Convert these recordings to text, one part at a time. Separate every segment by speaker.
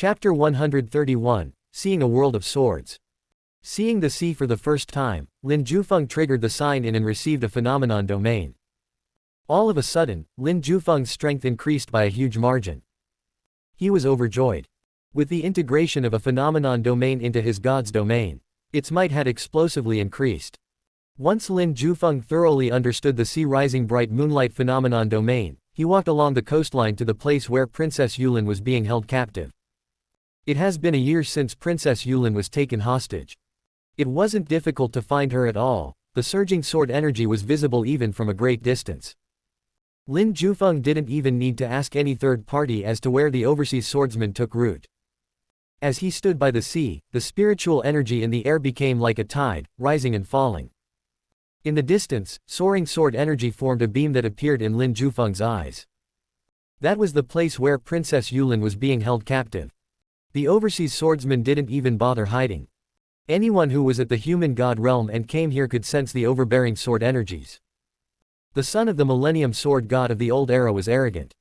Speaker 1: Chapter 131, Seeing a World of Swords. Seeing the sea for the first time, Lin Jufeng triggered the sign-in and received a phenomenon domain. All of a sudden, Lin Jufeng's strength increased by a huge margin. He was overjoyed. With the integration of a phenomenon domain into his god's domain, its might had explosively increased. Once Lin Jufeng thoroughly understood the sea rising bright moonlight phenomenon domain, he walked along the coastline to the place where Princess Yulin was being held captive. It has been a year since Princess Yulin was taken hostage. It wasn't difficult to find her at all, the surging sword energy was visible even from a great distance. Lin Jufeng didn't even need to ask any third party as to where the overseas swordsman took root. As he stood by the sea, the spiritual energy in the air became like a tide, rising and falling. In the distance, soaring sword energy formed a beam that appeared in Lin Jufeng's eyes. That was the place where Princess Yulin was being held captive. The overseas swordsman didn't even bother hiding. Anyone who was at the human god realm and came here could sense the overbearing sword energies. The son of the Millennium Sword God of the old era was arrogant.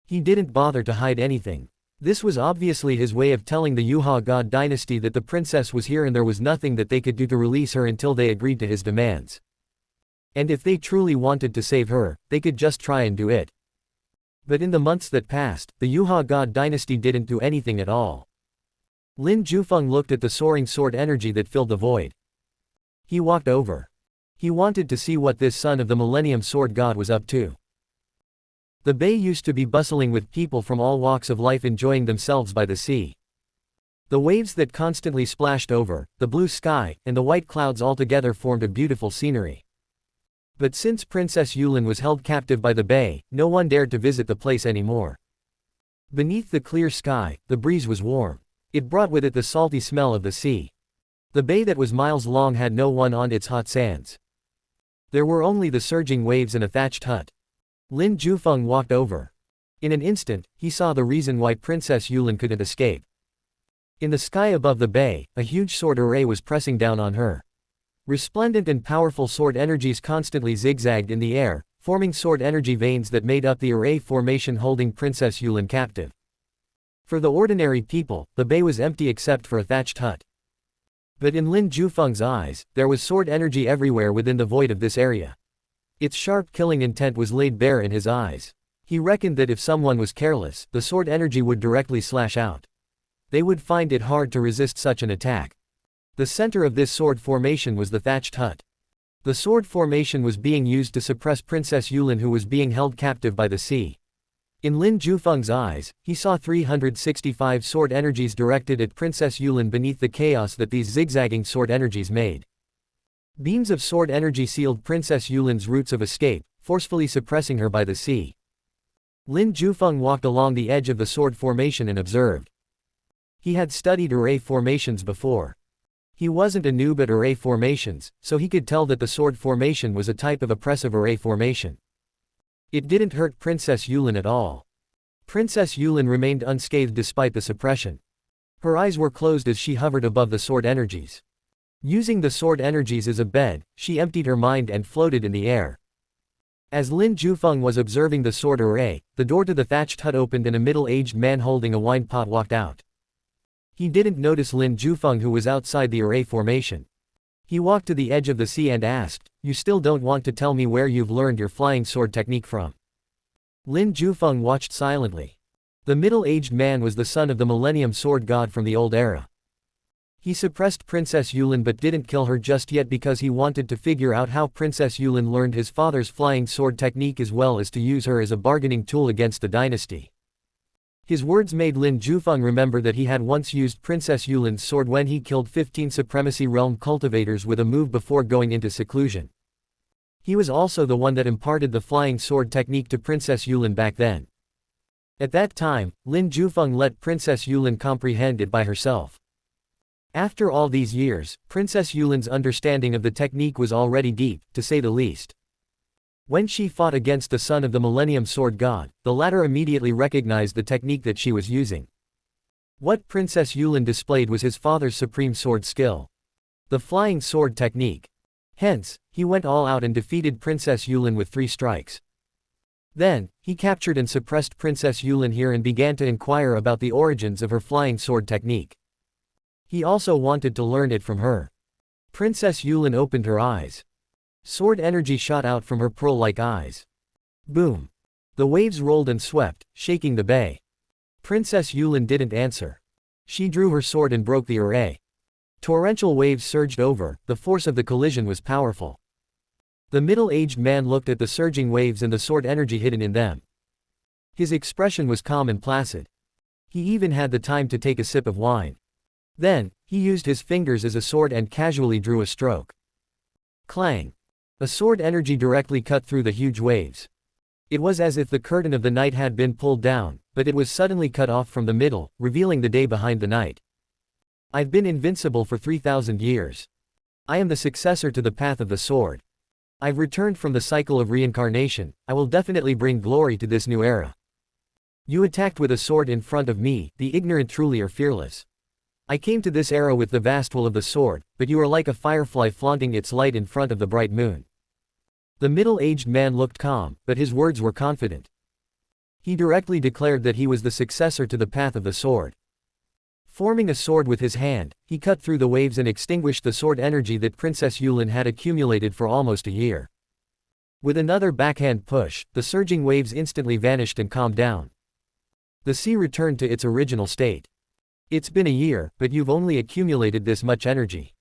Speaker 1: He didn't bother to hide anything. This was obviously his way of telling the Yuha god dynasty that the princess was here and there was nothing that they could do to release her until they agreed to his demands. And if they truly wanted to save her, they could just try and do it. But in the months that passed, the Yuha god dynasty didn't do anything at all. Lin Jufeng looked at the soaring sword energy that filled the void. He walked over. He wanted to see what this son of the Millennium Sword God was up to. The bay used to be bustling with people from all walks of life enjoying themselves by the sea. The waves that constantly splashed over, the blue sky, and the white clouds all together formed a beautiful scenery. But since Princess Yulin was held captive by the bay, no one dared to visit the place anymore. Beneath the clear sky, the breeze was warm. It brought with it the salty smell of the sea. The bay that was miles long had no one on its hot sands. There were only the surging waves and a thatched hut. Lin Jufeng walked over. In an instant, he saw the reason why Princess Yulin couldn't escape. In the sky above the bay, a huge sword array was pressing down on her. Resplendent and powerful sword energies constantly zigzagged in the air, forming sword energy veins that made up the array formation holding Princess Yulin captive. For the ordinary people, the bay was empty except for a thatched hut. But in Lin Jufeng's eyes, there was sword energy everywhere within the void of this area. Its sharp killing intent was laid bare in his eyes. He reckoned that if someone was careless, the sword energy would directly slash out. They would find it hard to resist such an attack. The center of this sword formation was the thatched hut. The sword formation was being used to suppress Princess Yulin who was being held captive by the sea. In Lin Jufeng's eyes, he saw 365 sword energies directed at Princess Yulin beneath the chaos that these zigzagging sword energies made. Beams of sword energy sealed Princess Yulin's routes of escape, forcefully suppressing her by the sea. Lin Jufeng walked along the edge of the sword formation and observed. He had studied array formations before. He wasn't a noob at array formations, so he could tell that the sword formation was a type of oppressive array formation. It didn't hurt Princess Yulin at all. Princess Yulin remained unscathed despite the suppression. Her eyes were closed as she hovered above the sword energies. Using the sword energies as a bed, she emptied her mind and floated in the air. As Lin Jufeng was observing the sword array, the door to the thatched hut opened and a middle-aged man holding a wine pot walked out. He didn't notice Lin Jufeng who was outside the array formation. He walked to the edge of the sea and asked, "You still don't want to tell me where you've learned your flying sword technique from?" Lin Jufeng watched silently. The middle-aged man was the son of the Millennium Sword God from the old era. He suppressed Princess Yulin but didn't kill her just yet because he wanted to figure out how Princess Yulin learned his father's flying sword technique as well as to use her as a bargaining tool against the dynasty. His words made Lin Jufeng remember that he had once used Princess Yulin's sword when he killed 15 Supremacy Realm cultivators with a move before going into seclusion. He was also the one that imparted the flying sword technique to Princess Yulin back then. At that time, Lin Jufeng let Princess Yulin comprehend it by herself. After all these years, Princess Yulin's understanding of the technique was already deep, to say the least. When she fought against the son of the Millennium Sword God, the latter immediately recognized the technique that she was using. What Princess Yulin displayed was his father's supreme sword skill. The flying sword technique. Hence, he went all out and defeated Princess Yulin with 3 strikes. Then, he captured and suppressed Princess Yulin here and began to inquire about the origins of her flying sword technique. He also wanted to learn it from her. Princess Yulin opened her eyes. Sword energy shot out from her pearl-like eyes. Boom! The waves rolled and swept, shaking the bay. Princess Yulin didn't answer. She drew her sword and broke the array. Torrential waves surged over, the force of the collision was powerful. The middle-aged man looked at the surging waves and the sword energy hidden in them. His expression was calm and placid. He even had the time to take a sip of wine. Then, he used his fingers as a sword and casually drew a stroke. Clang! A sword energy directly cut through the huge waves. It was as if the curtain of the night had been pulled down, but it was suddenly cut off from the middle, revealing the day behind the night. I've been invincible for 3,000 years. I am the successor to the path of the sword. I've returned from the cycle of reincarnation. I will definitely bring glory to this new era. You attacked with a sword in front of me, the ignorant truly are fearless. I came to this era with the vast will of the sword, but you are like a firefly flaunting its light in front of the bright moon. The middle-aged man looked calm, but his words were confident. He directly declared that he was the successor to the path of the sword. Forming a sword with his hand, he cut through the waves and extinguished the sword energy that Princess Yulin had accumulated for almost a year. With another backhand push, the surging waves instantly vanished and calmed down. The sea returned to its original state. It's been a year, but you've only accumulated this much energy.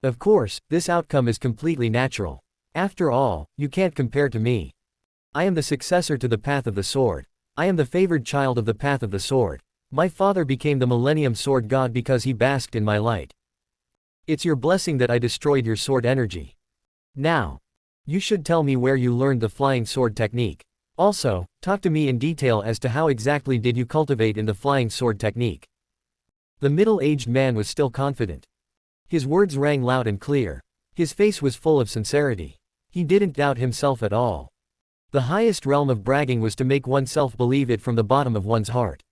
Speaker 1: Of course, this outcome is completely natural. After all, you can't compare to me. I am the successor to the path of the sword. I am the favored child of the path of the sword. My father became the Millennium Sword God because he basked in my light. It's your blessing that I destroyed your sword energy. Now, you should tell me where you learned the flying sword technique. Also, talk to me in detail as to how exactly did you cultivate in the flying sword technique. The middle-aged man was still confident. His words rang loud and clear. His face was full of sincerity. He didn't doubt himself at all. The highest realm of bragging was to make oneself believe it from the bottom of one's heart.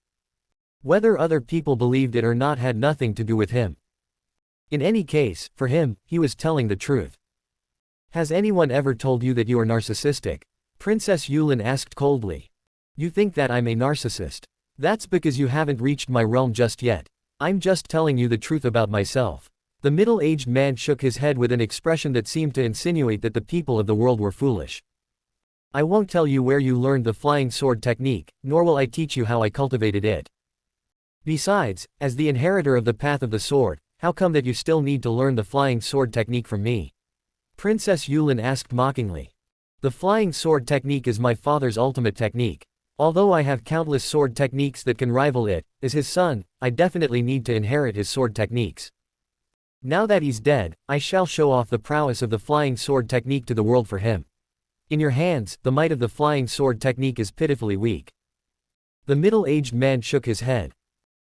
Speaker 1: Whether other people believed it or not had nothing to do with him. In any case, for him, he was telling the truth. Has anyone ever told you that you are narcissistic? Princess Yulin asked coldly. You think that I'm a narcissist? That's because you haven't reached my realm just yet. I'm just telling you the truth about myself. The middle-aged man shook his head with an expression that seemed to insinuate that the people of the world were foolish. I won't tell you where you learned the flying sword technique, nor will I teach you how I cultivated it. Besides, as the inheritor of the path of the sword, how come that you still need to learn the flying sword technique from me? Princess Yulin asked mockingly. The flying sword technique is my father's ultimate technique. Although I have countless sword techniques that can rival it, as his son, I definitely need to inherit his sword techniques. Now that he's dead, I shall show off the prowess of the flying sword technique to the world for him. In your hands, the might of the flying sword technique is pitifully weak. The middle-aged man shook his head.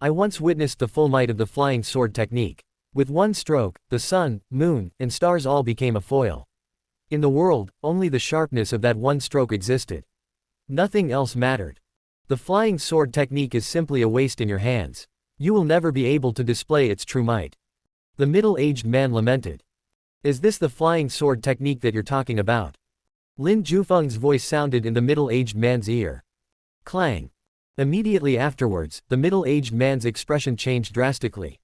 Speaker 1: I once witnessed the full might of the flying sword technique. With one stroke, the sun, moon, and stars all became a foil. In the world, only the sharpness of that one stroke existed. Nothing else mattered. The flying sword technique is simply a waste in your hands. You will never be able to display its true might. The middle-aged man lamented. Is this the flying sword technique that you're talking about? Lin Jufeng's voice sounded in the middle-aged man's ear. Clang. Immediately afterwards, the middle-aged man's expression changed drastically.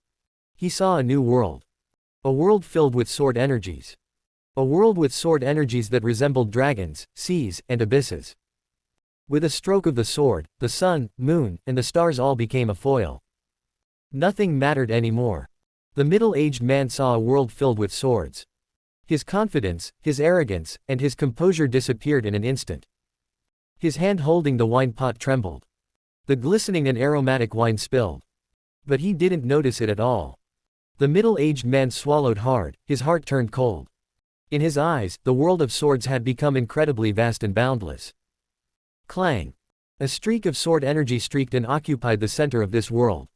Speaker 1: He saw a new world. A world filled with sword energies. A world with sword energies that resembled dragons, seas, and abysses. With a stroke of the sword, the sun, moon, and the stars all became a foil. Nothing mattered anymore. The middle-aged man saw a world filled with swords. His confidence, his arrogance, and his composure disappeared in an instant. His hand holding the wine pot trembled. The glistening and aromatic wine spilled. But he didn't notice it at all. The middle-aged man swallowed hard, his heart turned cold. In his eyes, the world of swords had become incredibly vast and boundless. Clang! A streak of sword energy streaked and occupied the center of this world.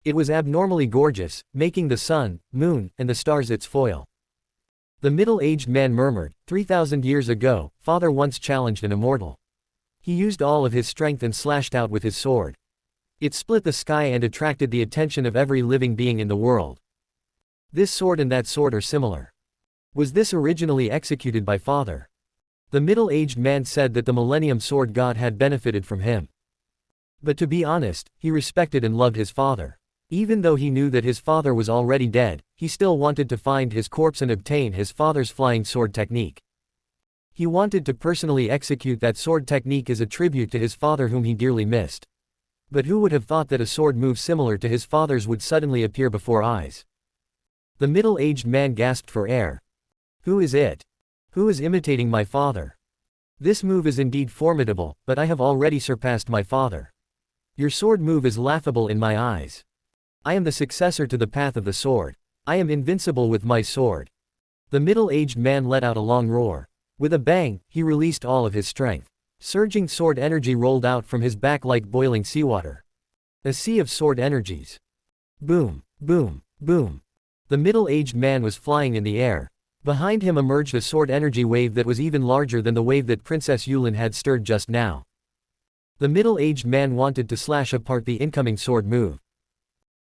Speaker 1: It was abnormally gorgeous, making the sun, moon, and the stars its foil. The middle-aged man murmured, 3,000 years ago, father once challenged an immortal. He used all of his strength and slashed out with his sword. It split the sky and attracted the attention of every living being in the world. This sword and that sword are similar. Was this originally executed by father? The middle-aged man said that the Millennium Sword God had benefited from him. But to be honest, he respected and loved his father. Even though he knew that his father was already dead, he still wanted to find his corpse and obtain his father's flying sword technique. He wanted to personally execute that sword technique as a tribute to his father whom he dearly missed. But who would have thought that a sword move similar to his father's would suddenly appear before eyes? The middle-aged man gasped for air. Who is it? Who is imitating my father? This move is indeed formidable, but I have already surpassed my father. Your sword move is laughable in my eyes. I am the successor to the path of the sword. I am invincible with my sword. The middle-aged man let out a long roar. With a bang, he released all of his strength. Surging sword energy rolled out from his back like boiling seawater. A sea of sword energies. Boom, boom, boom. The middle-aged man was flying in the air. Behind him emerged a sword energy wave that was even larger than the wave that Princess Yulin had stirred just now. The middle-aged man wanted to slash apart the incoming sword move.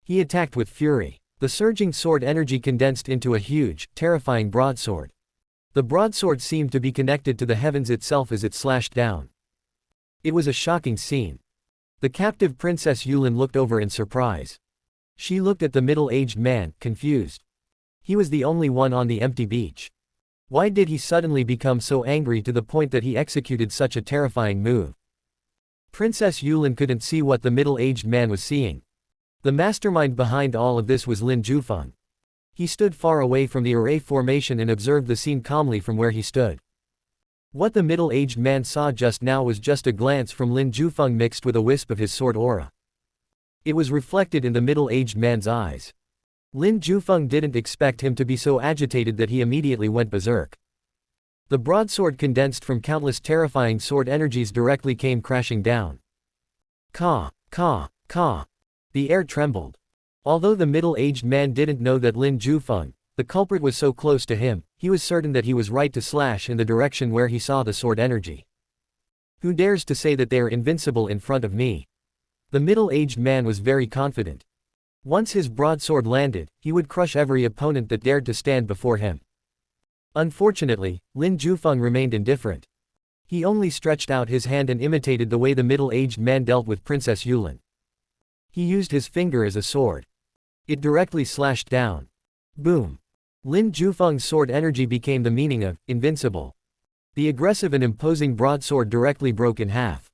Speaker 1: He attacked with fury. The surging sword energy condensed into a huge, terrifying broadsword. The broadsword seemed to be connected to the heavens itself as it slashed down. It was a shocking scene. The captive Princess Yulin looked over in surprise. She looked at the middle-aged man, confused. He was the only one on the empty beach. Why did he suddenly become so angry to the point that he executed such a terrifying move? Princess Yulin couldn't see what the middle-aged man was seeing. The mastermind behind all of this was Lin Jufeng. He stood far away from the array formation and observed the scene calmly from where he stood. What the middle-aged man saw just now was just a glance from Lin Jufeng mixed with a wisp of his sword aura. It was reflected in the middle-aged man's eyes. Lin Jufeng didn't expect him to be so agitated that he immediately went berserk. The broadsword condensed from countless terrifying sword energies directly came crashing down. Caw, caw, caw. The air trembled. Although the middle-aged man didn't know that Lin Jufeng, the culprit, was so close to him, he was certain that he was right to slash in the direction where he saw the sword energy. Who dares to say that they are invincible in front of me? The middle-aged man was very confident. Once his broadsword landed, he would crush every opponent that dared to stand before him. Unfortunately, Lin Jufeng remained indifferent. He only stretched out his hand and imitated the way the middle-aged man dealt with Princess Yulin. He used his finger as a sword. It directly slashed down. Boom. Lin Jufeng's sword energy became the meaning of invincible. The aggressive and imposing broadsword directly broke in half.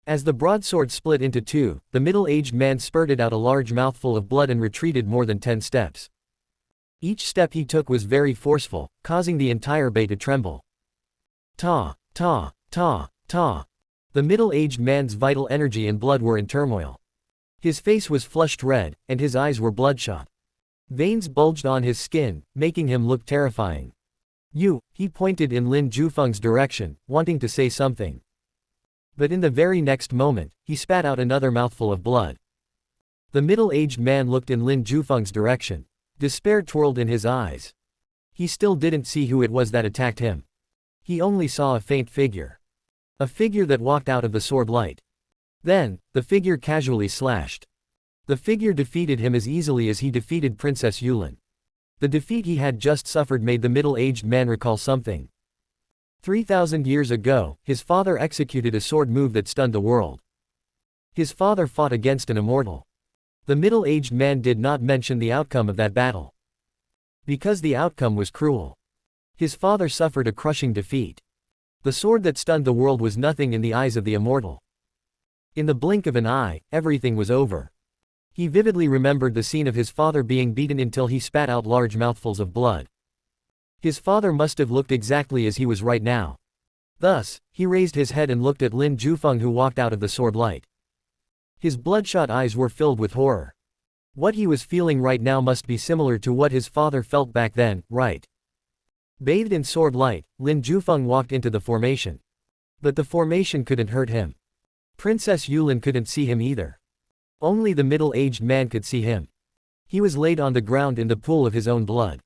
Speaker 1: As the broadsword split into two, the middle-aged man spurted out a large mouthful of blood and retreated more than 10 steps. Each step he took was very forceful, causing the entire bay to tremble. Ta, ta, ta, ta. The middle-aged man's vital energy and blood were in turmoil. His face was flushed red, and his eyes were bloodshot. Veins bulged on his skin, making him look terrifying. You, he pointed in Lin Jufeng's direction, wanting to say something. But in the very next moment, he spat out another mouthful of blood. The middle-aged man looked in Lin Jufeng's direction. Despair twirled in his eyes. He still didn't see who it was that attacked him. He only saw a faint figure. A figure that walked out of the sword light. Then, the figure casually slashed. The figure defeated him as easily as he defeated Princess Yulin. The defeat he had just suffered made the middle-aged man recall something. 3,000 years ago, his father executed a sword move that stunned the world. His father fought against an immortal. The middle-aged man did not mention the outcome of that battle. Because the outcome was cruel. His father suffered a crushing defeat. The sword that stunned the world was nothing in the eyes of the immortal. In the blink of an eye, everything was over. He vividly remembered the scene of his father being beaten until he spat out large mouthfuls of blood. His father must have looked exactly as he was right now. Thus, he raised his head and looked at Lin Jufeng, who walked out of the sword light. His bloodshot eyes were filled with horror. What he was feeling right now must be similar to what his father felt back then, right? Bathed in sword light, Lin Jufeng walked into the formation. But the formation couldn't hurt him. Princess Yulin couldn't see him either. Only the middle-aged man could see him. He was laid on the ground in the pool of his own blood.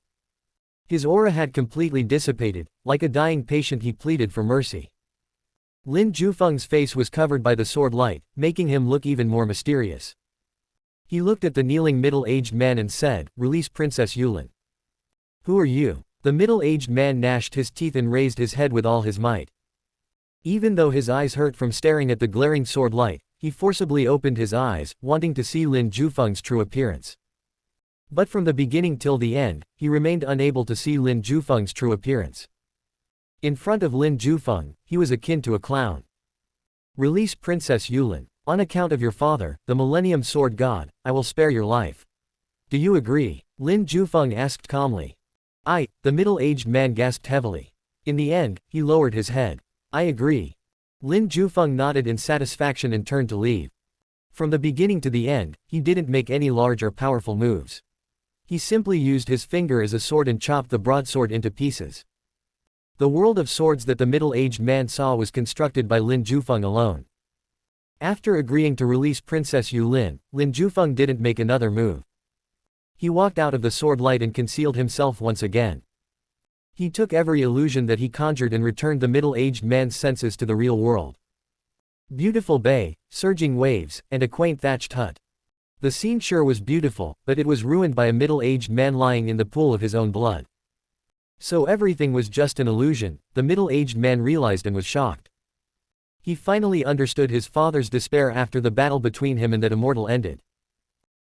Speaker 1: His aura had completely dissipated. Like a dying patient, he pleaded for mercy. Lin Jufeng's face was covered by the sword light, making him look even more mysterious. He looked at the kneeling middle-aged man and said, "Release Princess Yulin." "Who are you?" The middle-aged man gnashed his teeth and raised his head with all his might. Even though his eyes hurt from staring at the glaring sword light, he forcibly opened his eyes, wanting to see Lin Jufeng's true appearance. But from the beginning till the end, he remained unable to see Lin Jufeng's true appearance. In front of Lin Jufeng, he was akin to a clown. Release Princess Yulin. On account of your father, the Millennium Sword God, I will spare your life. Do you agree? Lin Jufeng asked calmly. The middle-aged man gasped heavily. In the end, he lowered his head. I agree. Lin Jufeng nodded in satisfaction and turned to leave. From the beginning to the end, he didn't make any large or powerful moves. He simply used his finger as a sword and chopped the broadsword into pieces. The world of swords that the middle-aged man saw was constructed by Lin Jufeng alone. After agreeing to release Princess Yulin, Lin Jufeng didn't make another move. He walked out of the sword light and concealed himself once again. He took every illusion that he conjured and returned the middle-aged man's senses to the real world. Beautiful bay, surging waves, and a quaint thatched hut. The scene sure was beautiful, but it was ruined by a middle-aged man lying in the pool of his own blood. So everything was just an illusion, the middle-aged man realized and was shocked. He finally understood his father's despair after the battle between him and that immortal ended.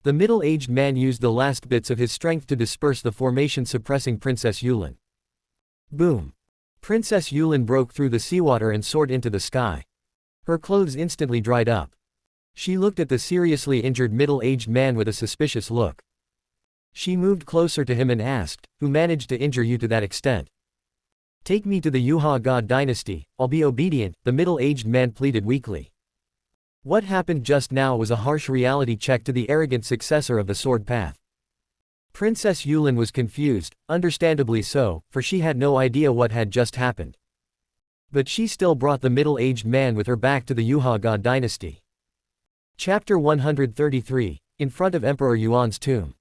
Speaker 1: The middle-aged man used the last bits of his strength to disperse the formation suppressing Princess Yulin. Boom! Princess Yulin broke through the seawater and soared into the sky. Her clothes instantly dried up. She looked at the seriously injured middle-aged man with a suspicious look. She moved closer to him and asked, "Who managed to injure you to that extent?" "Take me to the Yuha God dynasty, I'll be obedient," the middle-aged man pleaded weakly. What happened just now was a harsh reality check to the arrogant successor of the sword path. Princess Yulin was confused, understandably so, for she had no idea what had just happened. But she still brought the middle-aged man with her back to the Yuha God dynasty. Chapter 133, in front of Emperor Yuan's tomb.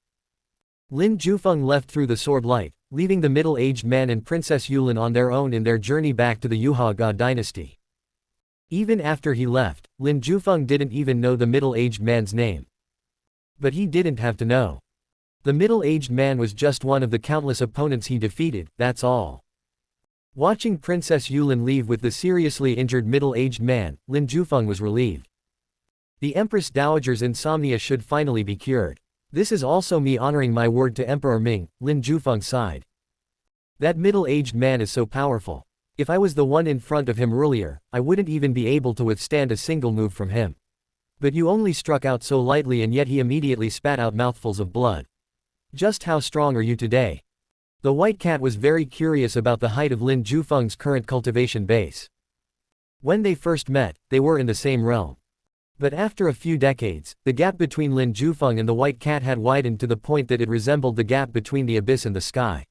Speaker 1: Lin Jufeng left through the sword light, leaving the middle-aged man and Princess Yulin on their own in their journey back to the Yuha God dynasty. Even after he left, Lin Jufeng didn't even know the middle-aged man's name. But he didn't have to know. The middle-aged man was just one of the countless opponents he defeated, that's all. Watching Princess Yulin leave with the seriously injured middle-aged man, Lin Jufeng was relieved. The Empress Dowager's insomnia should finally be cured. This is also me honoring my word to Emperor Ming, Lin Jufeng sighed. That middle-aged man is so powerful. If I was the one in front of him earlier, I wouldn't even be able to withstand a single move from him. But you only struck out so lightly and yet he immediately spat out mouthfuls of blood. Just how strong are you today? The white cat was very curious about the height of Lin Jufeng's current cultivation base. When they first met, they were in the same realm. But after a few decades, the gap between Lin Jufeng and the white cat had widened to the point that it resembled the gap between the abyss and the sky.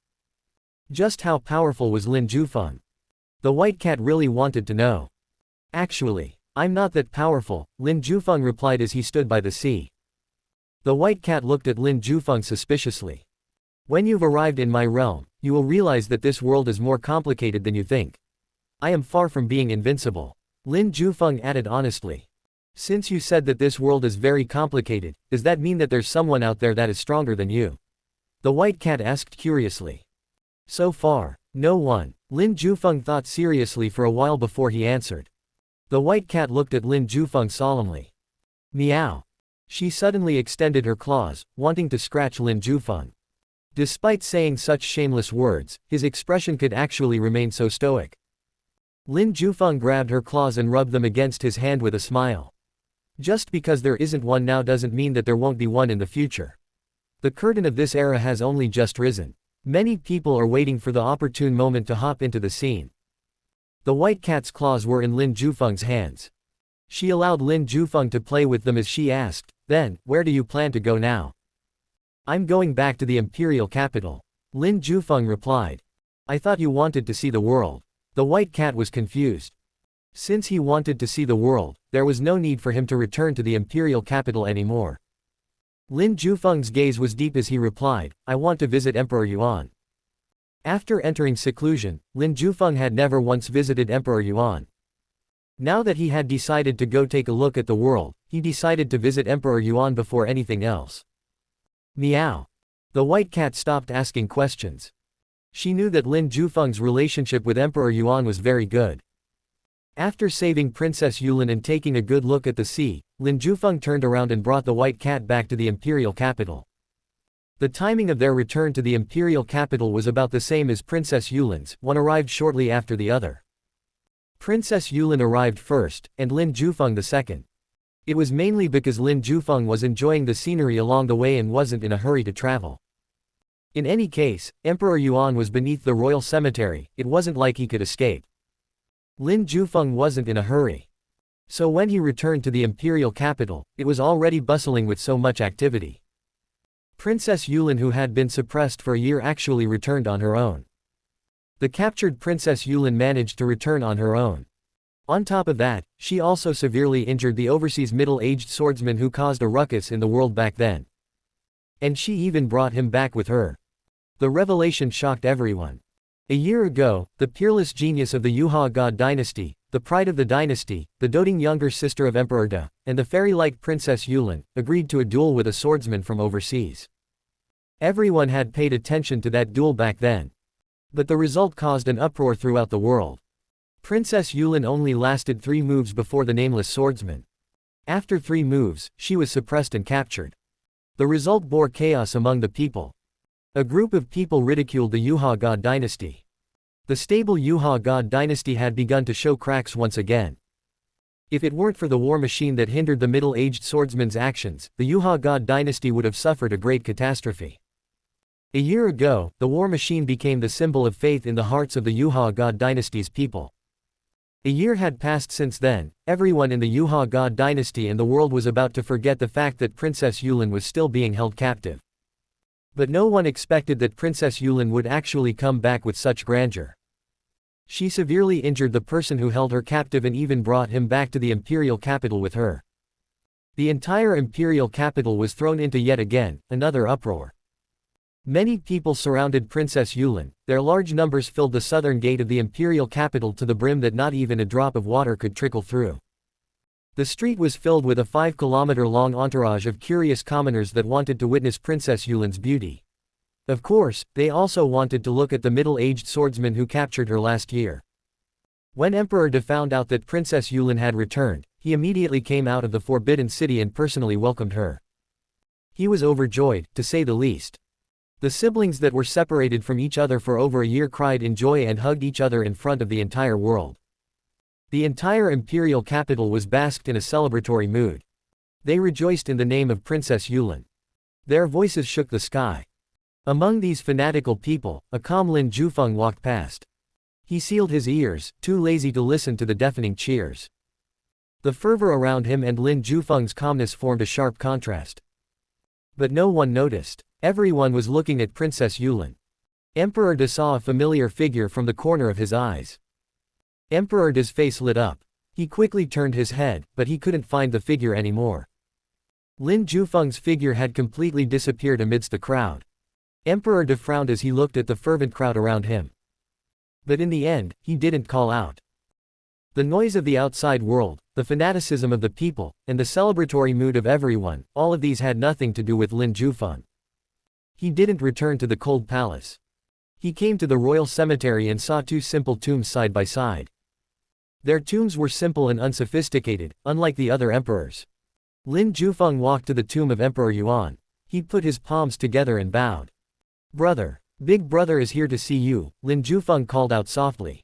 Speaker 1: Just how powerful was Lin Jufeng? The white cat really wanted to know. Actually, I'm not that powerful, Lin Jufeng replied as he stood by the sea. The white cat looked at Lin Jufeng suspiciously. When you've arrived in my realm, you will realize that this world is more complicated than you think. I am far from being invincible. Lin Jufeng added honestly. Since you said that this world is very complicated, does that mean that there's someone out there that is stronger than you? The white cat asked curiously. So far, no one. Lin Jufeng thought seriously for a while before he answered. The white cat looked at Lin Jufeng solemnly. Meow. She suddenly extended her claws, wanting to scratch Lin Jufeng. Despite saying such shameless words, his expression could actually remain so stoic. Lin Jufeng grabbed her claws and rubbed them against his hand with a smile. Just because there isn't one now doesn't mean that there won't be one in the future. The curtain of this era has only just risen. Many people are waiting for the opportune moment to hop into the scene. The white cat's claws were in Lin Jufeng's hands. She allowed Lin Jufeng to play with them as she asked, "Then, where do you plan to go now?" "I'm going back to the imperial capital," Lin Jufeng replied. "I thought you wanted to see the world." The white cat was confused. Since he wanted to see the world, there was no need for him to return to the imperial capital anymore. Lin Jufeng's gaze was deep as he replied, "I want to visit Emperor Yuan." After entering seclusion, Lin Jufeng had never once visited Emperor Yuan. Now that he had decided to go take a look at the world, he decided to visit Emperor Yuan before anything else. Meow. The white cat stopped asking questions. She knew that Lin Jufeng's relationship with Emperor Yuan was very good. After saving Princess Yulin and taking a good look at the sea, Lin Jufeng turned around and brought the white cat back to the imperial capital. The timing of their return to the imperial capital was about the same as Princess Yulin's, one arrived shortly after the other. Princess Yulin arrived first, and Lin Jufeng the second. It was mainly because Lin Jufeng was enjoying the scenery along the way and wasn't in a hurry to travel. In any case, Emperor Yuan was beneath the royal cemetery, it wasn't like he could escape. Lin Jufeng wasn't in a hurry. So when he returned to the imperial capital, it was already bustling with so much activity. Princess Yulin, who had been suppressed for a year, actually returned on her own. The captured Princess Yulin managed to return on her own. On top of that, she also severely injured the overseas middle-aged swordsman who caused a ruckus in the world back then. And she even brought him back with her. The revelation shocked everyone. A year ago, the peerless genius of the Yuha god dynasty, the pride of the dynasty, the doting younger sister of Emperor De, and the fairy-like Princess Yulin, agreed to a duel with a swordsman from overseas. Everyone had paid attention to that duel back then. But the result caused an uproar throughout the world. Princess Yulin only lasted 3 moves before the nameless swordsman. After 3 moves, she was suppressed and captured. The result bore chaos among the people. A group of people ridiculed the Yuha god dynasty. The stable Yuha god dynasty had begun to show cracks once again. If it weren't for the war machine that hindered the middle-aged swordsman's actions, the Yuha god dynasty would have suffered a great catastrophe. A year ago, the war machine became the symbol of faith in the hearts of the Yuha god dynasty's people. A year had passed since then, everyone in the Yuha god dynasty and the world was about to forget the fact that Princess Yulin was still being held captive. But no one expected that Princess Yulin would actually come back with such grandeur. She severely injured the person who held her captive and even brought him back to the imperial capital with her. The entire imperial capital was thrown into yet again another uproar. Many people surrounded Princess Yulin, their large numbers filled the southern gate of the imperial capital to the brim that not even a drop of water could trickle through. The street was filled with a 5-kilometer-long entourage of curious commoners that wanted to witness Princess Yulin's beauty. Of course, they also wanted to look at the middle-aged swordsman who captured her last year. When Emperor De found out that Princess Yulin had returned, he immediately came out of the Forbidden City and personally welcomed her. He was overjoyed, to say the least. The siblings that were separated from each other for over a year cried in joy and hugged each other in front of the entire world. The entire imperial capital was basked in a celebratory mood. They rejoiced in the name of Princess Yulin. Their voices shook the sky. Among these fanatical people, a calm Lin Jufeng walked past. He sealed his ears, too lazy to listen to the deafening cheers. The fervor around him and Lin Jufeng's calmness formed a sharp contrast. But no one noticed. Everyone was looking at Princess Yulin. Emperor De saw a familiar figure from the corner of his eyes. Emperor De's face lit up. He quickly turned his head, but he couldn't find the figure anymore. Lin Jufeng's figure had completely disappeared amidst the crowd. Emperor De frowned as he looked at the fervent crowd around him. But in the end, he didn't call out. The noise of the outside world, the fanaticism of the people, and the celebratory mood of everyone, all of these had nothing to do with Lin Jufeng. He didn't return to the cold palace. He came to the royal cemetery and saw 2 simple tombs side by side. Their tombs were simple and unsophisticated, unlike the other emperors. Lin Jufeng walked to the tomb of Emperor Yuan. He put his palms together and bowed. "Brother, Big Brother is here to see you," Lin Jufeng called out softly.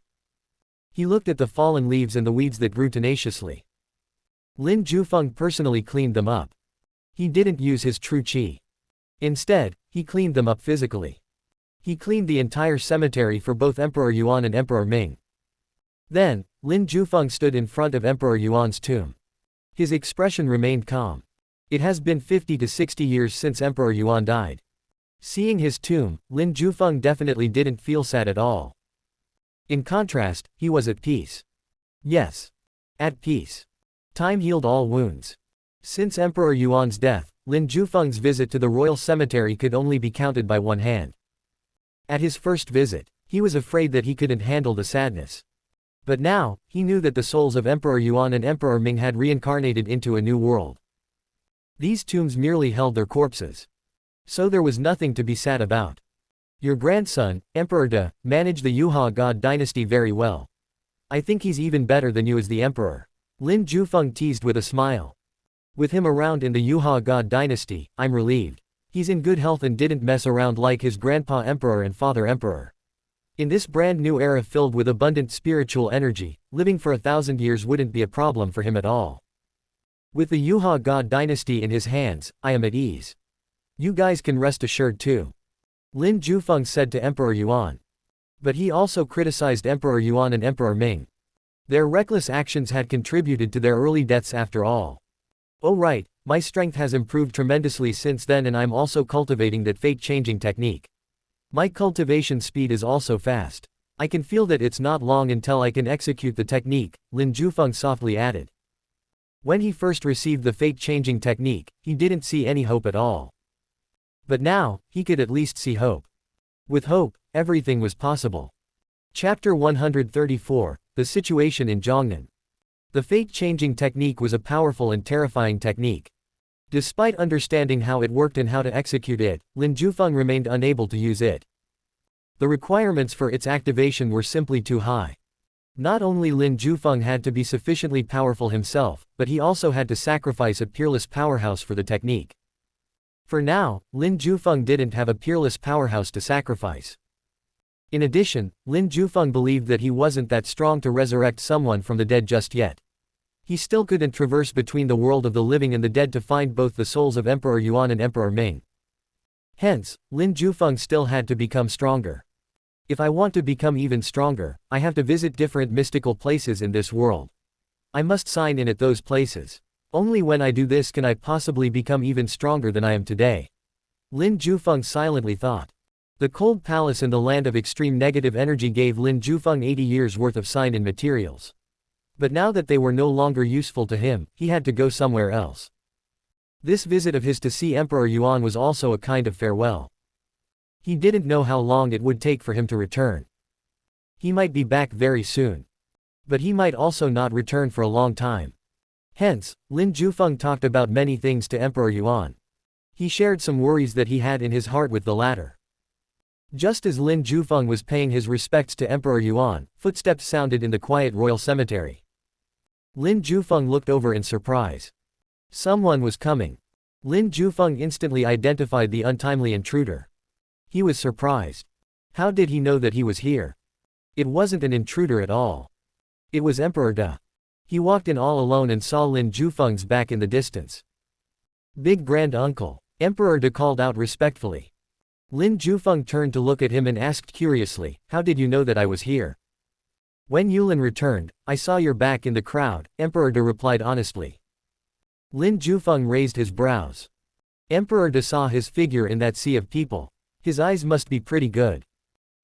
Speaker 1: He looked at the fallen leaves and the weeds that grew tenaciously. Lin Jufeng personally cleaned them up. He didn't use his true qi. Instead, he cleaned them up physically. He cleaned the entire cemetery for both Emperor Yuan and Emperor Ming. Then, Lin Jufeng stood in front of Emperor Yuan's tomb. His expression remained calm. It has been 50 to 60 years since Emperor Yuan died. Seeing his tomb, Lin Jufeng definitely didn't feel sad at all. In contrast, he was at peace. Yes. At peace. Time healed all wounds. Since Emperor Yuan's death, Lin Jufeng's visit to the royal cemetery could only be counted by one hand. At his first visit, he was afraid that he couldn't handle the sadness. But now, he knew that the souls of Emperor Yuan and Emperor Ming had reincarnated into a new world. These tombs merely held their corpses. So there was nothing to be sad about. Your grandson, Emperor De, managed the Yuha god dynasty very well. I think he's even better than you as the emperor. Lin Jufeng teased with a smile. With him around in the Yuha God dynasty, I'm relieved. He's in good health and didn't mess around like his grandpa emperor and father emperor. In this brand new era filled with abundant spiritual energy, living for 1,000 years wouldn't be a problem for him at all. With the Yuha God dynasty in his hands, I am at ease. You guys can rest assured too. Lin Jufeng said to Emperor Yuan. But he also criticized Emperor Yuan and Emperor Ming. Their reckless actions had contributed to their early deaths after all. Oh right, my strength has improved tremendously since then and I'm also cultivating that fate-changing technique. My cultivation speed is also fast. I can feel that it's not long until I can execute the technique, Lin Jufeng softly added. When he first received the fate-changing technique, he didn't see any hope at all. But now, he could at least see hope. With hope, everything was possible. Chapter 134, The Situation in Zhongnan. The fate-changing technique was a powerful and terrifying technique. Despite understanding how it worked and how to execute it, Lin Jufeng remained unable to use it. The requirements for its activation were simply too high. Not only Lin Jufeng had to be sufficiently powerful himself, but he also had to sacrifice a peerless powerhouse for the technique. For now, Lin Jufeng didn't have a peerless powerhouse to sacrifice. In addition, Lin Jufeng believed that he wasn't that strong to resurrect someone from the dead just yet. He still couldn't traverse between the world of the living and the dead to find both the souls of Emperor Yuan and Emperor Ming. Hence, Lin Jufeng still had to become stronger. If I want to become even stronger, I have to visit different mystical places in this world. I must sign in at those places. Only when I do this can I possibly become even stronger than I am today. Lin Jufeng silently thought. The cold palace in the land of extreme negative energy gave Lin Jufeng 80 years worth of sign-in materials. But now that they were no longer useful to him, he had to go somewhere else. This visit of his to see Emperor Yuan was also a kind of farewell. He didn't know how long it would take for him to return. He might be back very soon. But he might also not return for a long time. Hence, Lin Jufeng talked about many things to Emperor Yuan. He shared some worries that he had in his heart with the latter. Just as Lin Jufeng was paying his respects to Emperor Yuan, footsteps sounded in the quiet royal cemetery. Lin Jufeng looked over in surprise. Someone was coming. Lin Jufeng instantly identified the untimely intruder. He was surprised. How did he know that he was here? It wasn't an intruder at all. It was Emperor De. He walked in all alone and saw Lin Jufeng's back in the distance. Big Grand Uncle, Emperor De called out respectfully. Lin Jufeng turned to look at him and asked curiously, how did you know that I was here? When Yulin returned, I saw your back in the crowd, Emperor De replied honestly. Lin Jufeng raised his brows. Emperor De saw his figure in that sea of people. His eyes must be pretty good.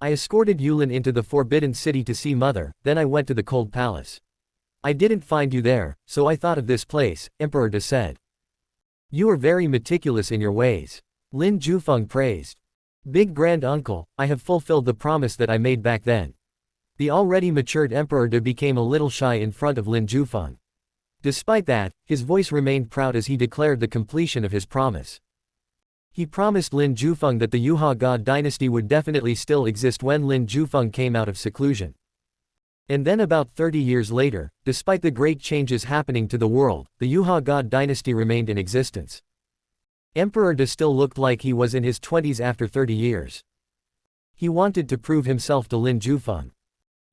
Speaker 1: I escorted Yulin into the Forbidden City to see Mother, then I went to the Cold Palace. I didn't find you there, so I thought of this place, Emperor De said. You are very meticulous in your ways. Lin Jufeng praised. Big Grand Uncle, I have fulfilled the promise that I made back then. The already matured Emperor De became a little shy in front of Lin Jufeng. Despite that, his voice remained proud as he declared the completion of his promise. He promised Lin Jufeng that the Yuha God dynasty would definitely still exist when Lin Jufeng came out of seclusion. And then about 30 years later, despite the great changes happening to the world, the Yuha God dynasty remained in existence. Emperor De still looked like he was in his 20s after 30 years. He wanted to prove himself to Lin Jufeng.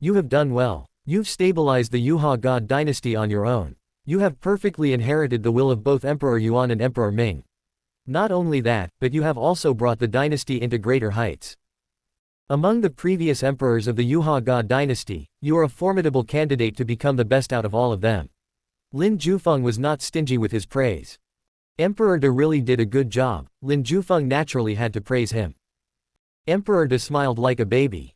Speaker 1: You have done well. You've stabilized the Yuha God dynasty on your own. You have perfectly inherited the will of both Emperor Yuan and Emperor Ming. Not only that, but you have also brought the dynasty into greater heights. Among the previous emperors of the Yuha God dynasty, you are a formidable candidate to become the best out of all of them. Lin Jufeng was not stingy with his praise. Emperor De really did a good job, Lin Jufeng naturally had to praise him. Emperor De smiled like a baby.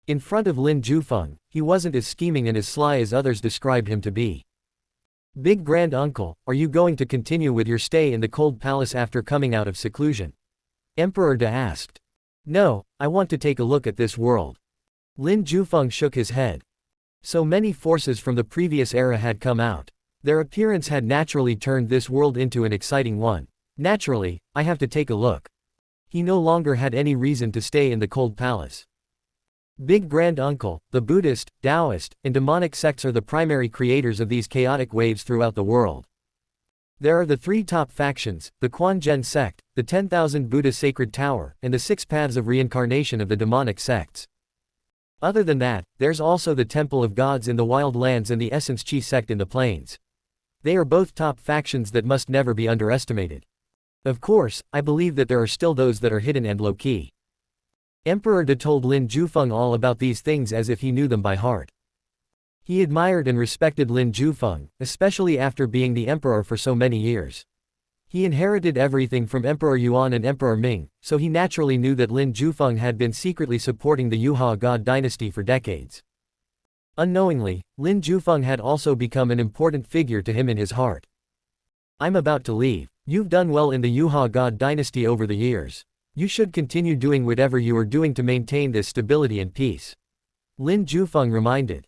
Speaker 1: In front of Lin Jufeng, he wasn't as scheming and as sly as others described him to be. Big Grand Uncle, are you going to continue with your stay in the Cold Palace after coming out of seclusion? Emperor De asked. No, I want to take a look at this world. Lin Jufeng shook his head. So many forces from the previous era had come out. Their appearance had naturally turned this world into an exciting one. Naturally, I have to take a look. He no longer had any reason to stay in the Cold Palace. Big Grand Uncle, the Buddhist, Taoist, and demonic sects are the primary creators of these chaotic waves throughout the world. There are the three top factions, the Quan Gen sect, the 10,000 Buddha Sacred Tower, and the 6 paths of reincarnation of the demonic sects. Other than that, there's also the Temple of Gods in the Wild Lands and the Essence Chi sect in the Plains. They are both top factions that must never be underestimated. Of course, I believe that there are still those that are hidden and low-key. Emperor De told Lin Jufeng all about these things as if he knew them by heart. He admired and respected Lin Jufeng, especially after being the emperor for so many years. He inherited everything from Emperor Yuan and Emperor Ming, so he naturally knew that Lin Jufeng had been secretly supporting the Yuhua God dynasty for decades. Unknowingly, Lin Jufeng had also become an important figure to him in his heart. I'm about to leave. You've done well in the Yuhua God dynasty over the years. You should continue doing whatever you are doing to maintain this stability and peace. Lin Jufeng reminded.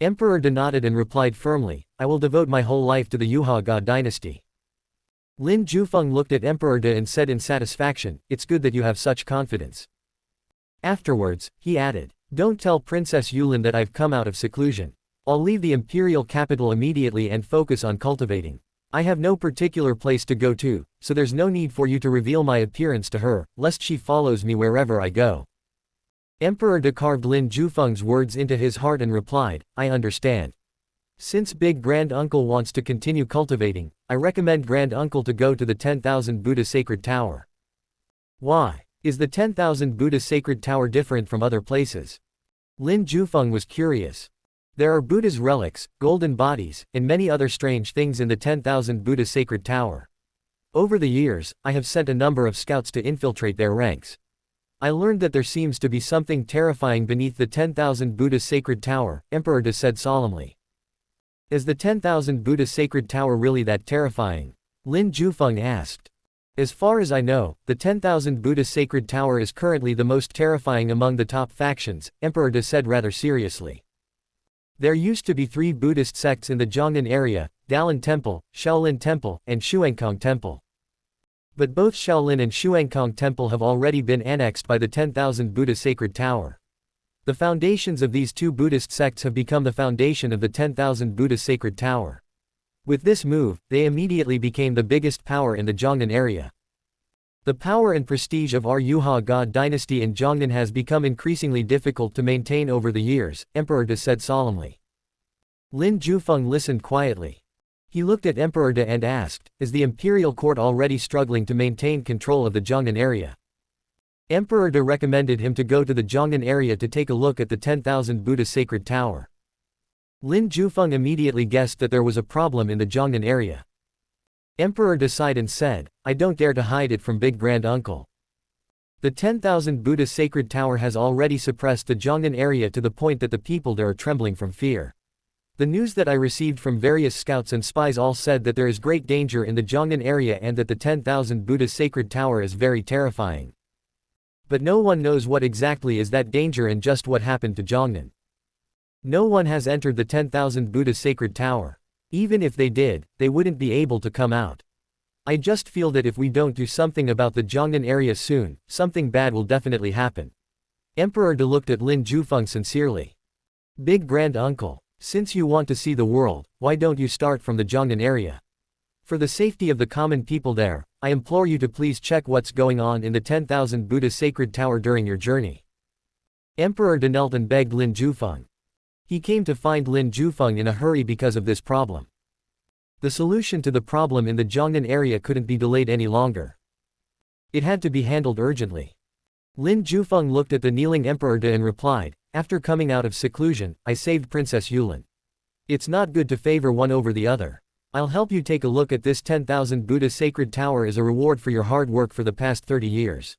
Speaker 1: Emperor De nodded and replied firmly, I will devote my whole life to the Yuhua God dynasty. Lin Jufeng looked at Emperor De and said in satisfaction, it's good that you have such confidence. Afterwards, he added, don't tell Princess Yulin that I've come out of seclusion. I'll leave the imperial capital immediately and focus on cultivating. I have no particular place to go to, so there's no need for you to reveal my appearance to her, lest she follows me wherever I go. Emperor De carved Lin Jufeng's words into his heart and replied, I understand. Since Big Grand Uncle wants to continue cultivating, I recommend Grand Uncle to go to the 10,000 Buddha Sacred Tower. Why? Is the 10,000 Buddha Sacred Tower different from other places? Lin Jufeng was curious. There are Buddha's relics, golden bodies, and many other strange things in the 10,000 Buddha Sacred Tower. Over the years, I have sent a number of scouts to infiltrate their ranks. I learned that there seems to be something terrifying beneath the 10,000 Buddha Sacred Tower, Emperor De said solemnly. Is the 10,000 Buddha Sacred Tower really that terrifying? Lin Jufeng asked. As far as I know, the 10,000 Buddha Sacred Tower is currently the most terrifying among the top factions, Emperor De said rather seriously. There used to be 3 Buddhist sects in the Jiangnan area, Dalan Temple, Shaolin Temple, and Xuankong Temple. But both Shaolin and Xuankong Temple have already been annexed by the 10,000 Buddha Sacred Tower. The foundations of these 2 Buddhist sects have become the foundation of the 10,000 Buddha Sacred Tower. With this move, they immediately became the biggest power in the Jiangnan area. The power and prestige of our Yuhua God dynasty in Jiangnan has become increasingly difficult to maintain over the years, Emperor De said solemnly. Lin Jufeng listened quietly. He looked at Emperor De and asked, is the imperial court already struggling to maintain control of the Jiangnan area? Emperor De recommended him to go to the Jiangnan area to take a look at the 10,000 Buddha Sacred Tower. Lin Jufeng immediately guessed that there was a problem in the Jiangnan area. Emperor De sighed and said, I don't dare to hide it from Big Grand Uncle. The 10,000 Buddha Sacred Tower has already suppressed the Jiangnan area to the point that the people there are trembling from fear. The news that I received from various scouts and spies all said that there is great danger in the Jiangnan area and that the 10,000 Buddha Sacred Tower is very terrifying. But no one knows what exactly is that danger and just what happened to Jiangnan. No one has entered the 10,000 Buddha Sacred Tower. Even if they did, they wouldn't be able to come out. I just feel that if we don't do something about the Jiangnan area soon, something bad will definitely happen. Emperor De looked at Lin Jufeng sincerely. Big Grand Uncle, since you want to see the world, why don't you start from the Jiangnan area? For the safety of the common people there, I implore you to please check what's going on in the 10,000 Buddha Sacred Tower during your journey. Emperor De knelt and begged Lin Jufeng. He came to find Lin Jufeng in a hurry because of this problem. The solution to the problem in the Jiangnan area couldn't be delayed any longer. It had to be handled urgently. Lin Jufeng looked at the kneeling Emperor De and replied, after coming out of seclusion, I saved Princess Yulin. It's not good to favor one over the other. I'll help you take a look at this 10,000 Buddha Sacred Tower as a reward for your hard work for the past 30 years.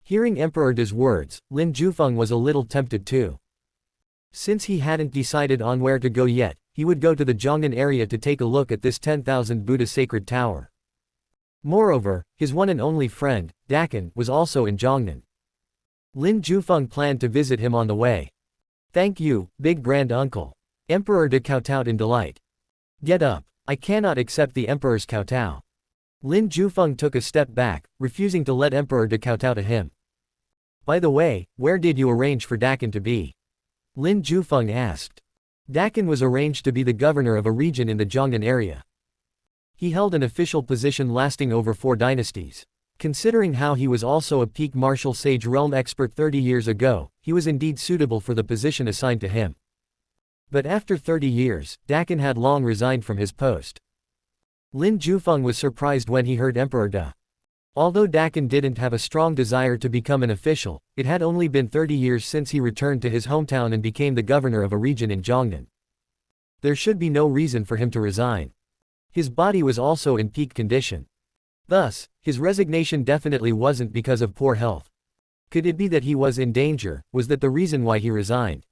Speaker 1: Hearing Emperor De's words, Lin Jufeng was a little tempted too. Since he hadn't decided on where to go yet, he would go to the Jiangnan area to take a look at this 10,000 Buddha Sacred Tower. Moreover, his one and only friend, Dakan, was also in Jiangnan. Lin Jufeng planned to visit him on the way. Thank you, Big Grand Uncle. Emperor De kowtowed in delight. Get up. I cannot accept the Emperor's kowtow. Lin Jufeng took a step back, refusing to let Emperor De kowtow to him. By the way, where did you arrange for Dakin to be? Lin Jufeng asked. Dakin was arranged to be the governor of a region in the Jiangnan area. He held an official position lasting over 4 dynasties. Considering how he was also a peak martial sage realm expert 30 years ago, he was indeed suitable for the position assigned to him. But after 30 years, Dakin had long resigned from his post. Lin Jufeng was surprised when he heard Emperor Da. Although Dakin didn't have a strong desire to become an official, it had only been 30 years since he returned to his hometown and became the governor of a region in Jiangnan. There should be no reason for him to resign. His body was also in peak condition. Thus, his resignation definitely wasn't because of poor health. Could it be that he was in danger? Was that the reason why he resigned?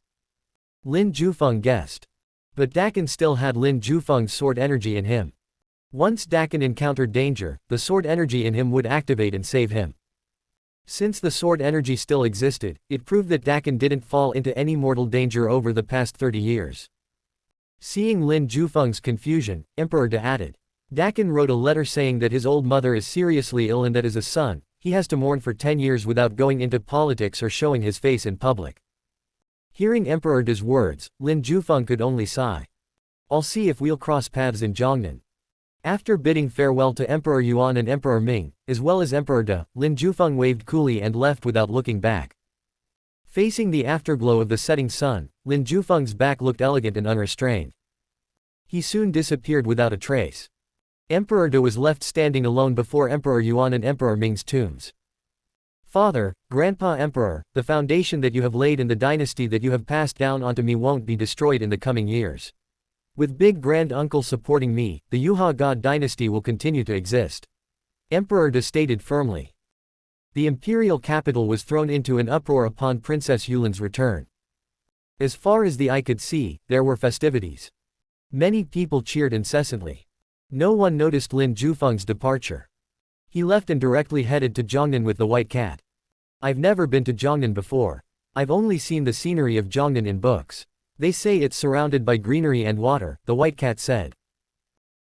Speaker 1: Lin Jufeng guessed. But Dakin still had Lin Jufeng's sword energy in him. Once Dakin encountered danger, the sword energy in him would activate and save him. Since the sword energy still existed, it proved that Dakin didn't fall into any mortal danger over the past 30 years. Seeing Lin Jufeng's confusion, Emperor Da added. Dakin wrote a letter saying that his old mother is seriously ill and that as a son, he has to mourn for 10 years without going into politics or showing his face in public. Hearing Emperor Da's words, Lin Jufeng could only sigh. I'll see if we'll cross paths in Jiangnan. After bidding farewell to Emperor Yuan and Emperor Ming, as well as Emperor Da, Lin Jufeng waved coolly and left without looking back. Facing the afterglow of the setting sun, Lin Jufeng's back looked elegant and unrestrained. He soon disappeared without a trace. Emperor Da was left standing alone before Emperor Yuan and Emperor Ming's tombs. Father, Grandpa Emperor, the foundation that you have laid in the dynasty that you have passed down onto me won't be destroyed in the coming years. With Big Grand Uncle supporting me, the Yuha God dynasty will continue to exist. Emperor Da stated firmly. The imperial capital was thrown into an uproar upon Princess Yulin's return. As far as the eye could see, there were festivities. Many people cheered incessantly. No one noticed Lin Jufeng's departure. He left and directly headed to Jiangnan with the white cat. I've never been to Jiangnan before. I've only seen the scenery of Jiangnan in books. They say it's surrounded by greenery and water, the white cat said.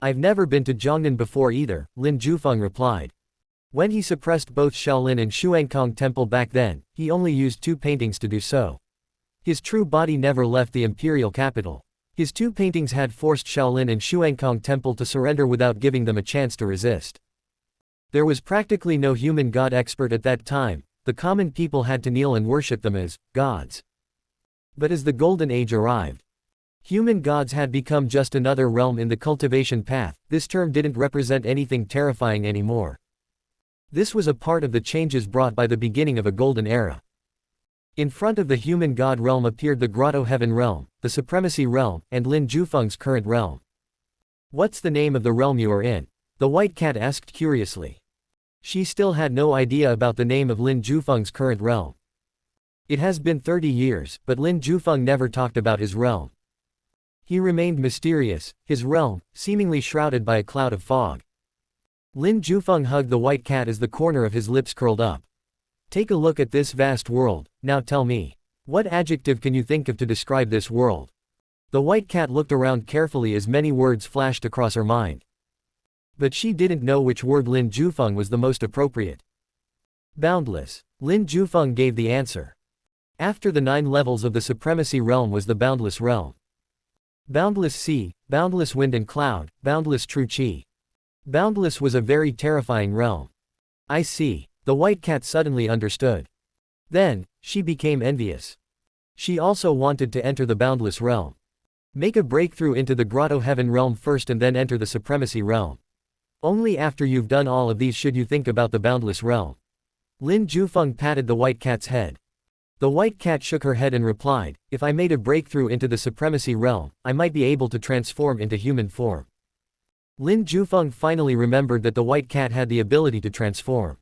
Speaker 1: I've never been to Jiangnan before either, Lin Jufeng replied. When he suppressed both Shaolin and Xuankong Temple back then, he only used 2 paintings to do so. His true body never left the imperial capital. His 2 paintings had forced Shaolin and Xuankong Temple to surrender without giving them a chance to resist. There was practically no human god expert at that time, the common people had to kneel and worship them as gods. But as the Golden Age arrived, human gods had become just another realm in the cultivation path. This term didn't represent anything terrifying anymore. This was a part of the changes brought by the beginning of a golden era. In front of the human god realm appeared the Grotto Heaven realm, the Supremacy realm, and Lin Jufeng's current realm. What's the name of the realm you are in? The white cat asked curiously. She still had no idea about the name of Lin Jufeng's current realm. It has been 30 years, but Lin Jufeng never talked about his realm. He remained mysterious, his realm, seemingly shrouded by a cloud of fog. Lin Jufeng hugged the white cat as the corner of his lips curled up. Take a look at this vast world, now tell me. What adjective can you think of to describe this world? The white cat looked around carefully as many words flashed across her mind. But she didn't know which word Lin Jufeng was the most appropriate. Boundless. Lin Jufeng gave the answer. After the 9 levels of the Supremacy realm was the Boundless realm. Boundless sea, boundless wind and cloud, boundless true chi. Boundless was a very terrifying realm. I see. The white cat suddenly understood. Then, she became envious. She also wanted to enter the Boundless realm. Make a breakthrough into the Grotto Heaven realm first and then enter the Supremacy realm. Only after you've done all of these should you think about the Boundless realm. Lin Jufeng patted the white cat's head. The white cat shook her head and replied, if I made a breakthrough into the Supremacy realm, I might be able to transform into human form. Lin Jufeng finally remembered that the white cat had the ability to transform.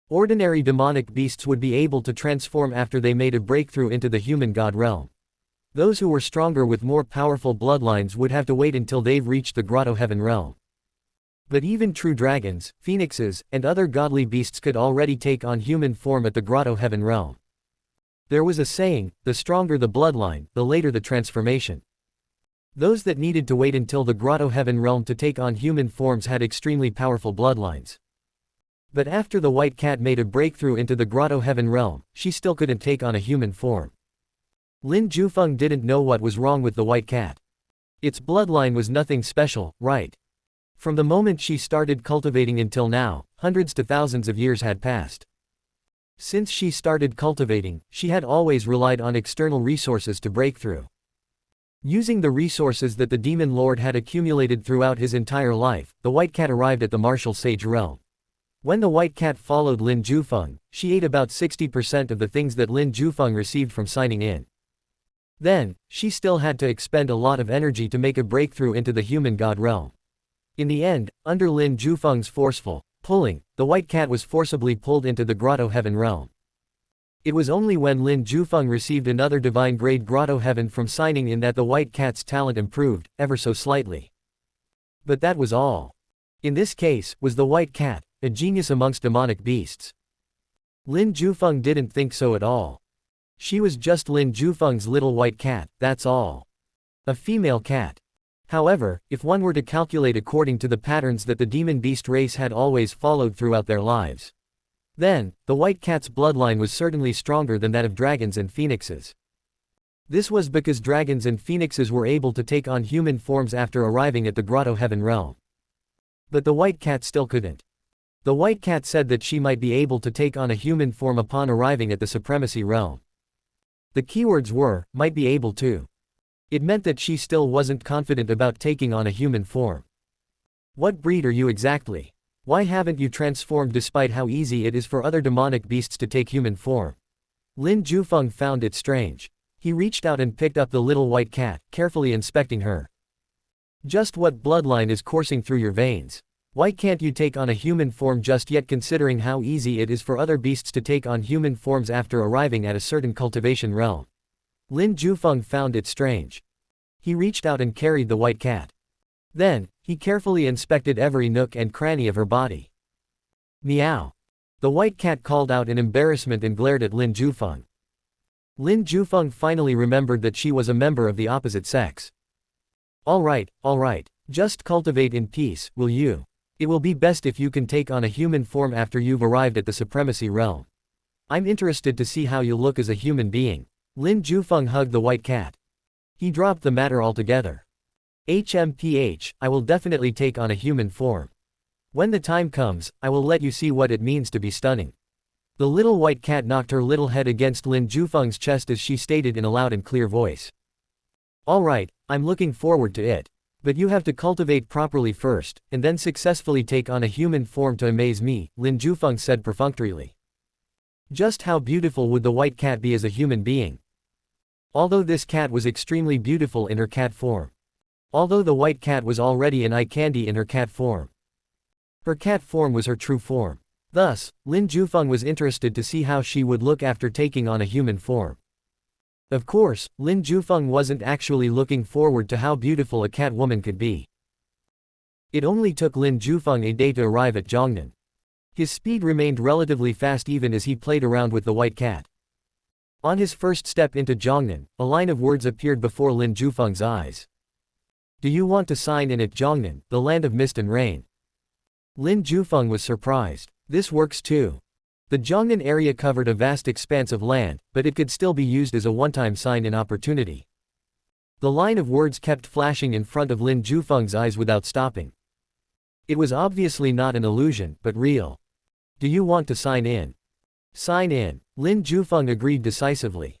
Speaker 1: Ordinary demonic beasts would be able to transform after they made a breakthrough into the human god realm. Those who were stronger with more powerful bloodlines would have to wait until they've reached the Grotto Heaven realm. But even true dragons, phoenixes, and other godly beasts could already take on human form at the Grotto Heaven realm. There was a saying, the stronger the bloodline, the later the transformation. Those that needed to wait until the Grotto Heaven realm to take on human forms had extremely powerful bloodlines. But after the white cat made a breakthrough into the grotto heaven realm, she still couldn't take on a human form. Lin Jufeng didn't know what was wrong with the white cat. Its bloodline was nothing special, right? From the moment she started cultivating until now, hundreds to thousands of years had passed. Since she started cultivating, she had always relied on external resources to break through. Using the resources that the demon lord had accumulated throughout his entire life, the white cat arrived at the martial sage realm. When the white cat followed Lin Jufeng, she ate about 60% of the things that Lin Jufeng received from signing in. Then, she still had to expend a lot of energy to make a breakthrough into the human god realm. In the end, under Lin Jufeng's forceful pulling, the white cat was forcibly pulled into the grotto heaven realm. It was only when Lin Jufeng received another divine grade grotto heaven from signing in that the white cat's talent improved, ever so slightly. But that was all. In this case, was the white cat a genius amongst demonic beasts? Lin Jufeng didn't think so at all. She was just Lin Jufeng's little white cat, that's all. A female cat. However, if one were to calculate according to the patterns that the demon beast race had always followed throughout their lives, then, the white cat's bloodline was certainly stronger than that of dragons and phoenixes. This was because dragons and phoenixes were able to take on human forms after arriving at the grotto heaven realm. But the white cat still couldn't. The white cat said that she might be able to take on a human form upon arriving at the supremacy realm. The keywords were, might be able to. It meant that she still wasn't confident about taking on a human form. What breed are you exactly? Why haven't you transformed despite how easy it is for other demonic beasts to take human form? Lin Jufeng found it strange. He reached out and picked up the little white cat, carefully inspecting her. Just what bloodline is coursing through your veins? Why can't you take on a human form just yet, considering how easy it is for other beasts to take on human forms after arriving at a certain cultivation realm? Lin Jufeng found it strange. He reached out and carried the white cat. Then, he carefully inspected every nook and cranny of her body. Meow. The white cat called out in embarrassment and glared at Lin Jufeng. Lin Jufeng finally remembered that she was a member of the opposite sex. All right, just cultivate in peace, will you? It will be best if you can take on a human form after you've arrived at the supremacy realm. I'm interested to see how you'll look as a human being. Lin Jufeng hugged the white cat. He dropped the matter altogether. HMPH, I will definitely take on a human form. When the time comes, I will let you see what it means to be stunning. The little white cat knocked her little head against Lin Jufeng's chest as she stated in a loud and clear voice. All right, I'm looking forward to it. But you have to cultivate properly first, and then successfully take on a human form to amaze me, Lin Jufeng said perfunctorily. Just how beautiful would the white cat be as a human being? Although this cat was extremely beautiful in her cat form. Although the white cat was already an eye candy in her cat form. Her cat form was her true form. Thus, Lin Jufeng was interested to see how she would look after taking on a human form. Of course, Lin Jufeng wasn't actually looking forward to how beautiful a cat woman could be. It only took Lin Jufeng a day to arrive at Zhongnan. His speed remained relatively fast even as he played around with the white cat. On his first step into Zhongnan, a line of words appeared before Lin Jufeng's eyes. Do you want to sign in at Zhongnan, the land of mist and rain? Lin Jufeng was surprised. This works too. The Zhongnan area covered a vast expanse of land, but it could still be used as a one-time sign-in opportunity. The line of words kept flashing in front of Lin Jufeng's eyes without stopping. It was obviously not an illusion, but real. Do you want to sign in? Sign in. Lin Jufeng agreed decisively.